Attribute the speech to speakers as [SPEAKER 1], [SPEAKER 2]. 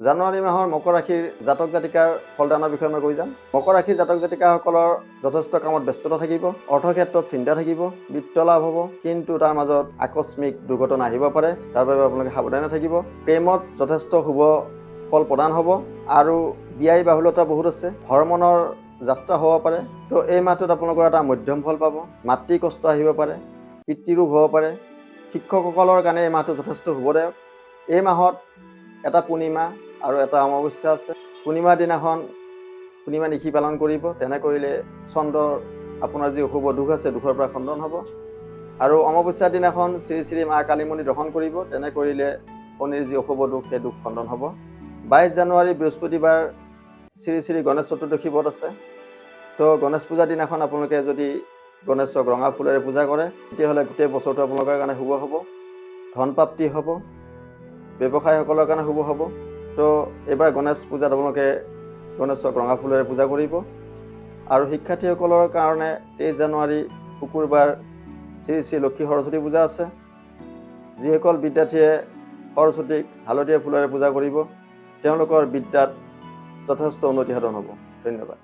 [SPEAKER 1] জানুৱাৰী মাহৰ মকৰ ৰাশিৰ জাতক জাতিকাৰ ফলদানৰ বিষয়ে মই কৈ যাম। মকৰ ৰাশিৰ জাতক জাতিকাসকলৰ যথেষ্ট কামত ব্যস্ততা থাকিব, অৰ্থক্ষেত্ৰত চিন্তা থাকিব, বিত্ত লাভ হ'ব, কিন্তু তাৰ মাজত আকস্মিক দুৰ্ঘটনা আহিব পাৰে। তাৰ বাবে আপোনালোকে সাৱধানে থাকিব। প্ৰেমত যথেষ্ট শুভ ফল প্ৰদান হ'ব আৰু ব্যয় বাহুলতা বহুত আছে। ভ্ৰমণৰ যাত্ৰা হ'ব পাৰে। তো এই মাহটোত আপোনালোকৰ এটা মধ্যম ফল পাব। মাতৃ কষ্ট আহিব পাৰে, পিতৃৰোগ হ'ব পাৰে। শিক্ষকসকলৰ কাৰণে এই মাহটো যথেষ্ট শুভদায়ক। এই মাহত এটা পূৰ্ণিমা আৰু এটা অমাৱস্যা আছে। পূৰ্ণিমাৰ দিনাখন পূৰ্ণিমা নিশি পালন কৰিব। তেনে কৰিলে চন্দ্ৰৰ আপোনাৰ যি অশুভ দুখ আছে, দুখৰ পৰা খণ্ডন হ'ব। আৰু অমাৱস্যাৰ দিনাখন শ্ৰী শ্ৰী মা কালী মন্দিৰ দৰ্শন কৰিব। তেনে কৰিলে শনিৰ যি অশুভ দুখ, সেই দুখ খণ্ডন হ'ব। 22 জানুৱাৰী বৃহস্পতিবাৰ শ্ৰী শ্ৰী গণেশ চতুৰ্দশী ব্ৰত আছে। তো গণেশ পূজাৰ দিনাখন আপোনালোকে যদি গণেশক ৰঙা ফুলেৰে পূজা কৰে, তেতিয়াহ'লে গোটেই বছৰটো আপোনালোকৰ কাৰণে শুভ হ'ব। ধন প্ৰাপ্তি হ'ব, ব্যৱসায়ীসকলৰ কাৰণে শুভ হ'ব। তো এইবাৰ গণেশ পূজাত আপোনালোকে গণেশক ৰঙা ফুলেৰে পূজা কৰিব। আৰু শিক্ষাৰ্থীসকলৰ কাৰণে 23 জানুৱাৰী শুকুৰবাৰ শ্ৰী শ্ৰী লক্ষী সৰস্বতী পূজা আছে। যিসকল বিদ্যাৰ্থীয়ে সৰস্বতীক হালধীয়া ফুলেৰে পূজা কৰিব, তেওঁলোকৰ বিদ্যাত যথেষ্ট উন্নতি সাধন হ'ব। ধন্যবাদ।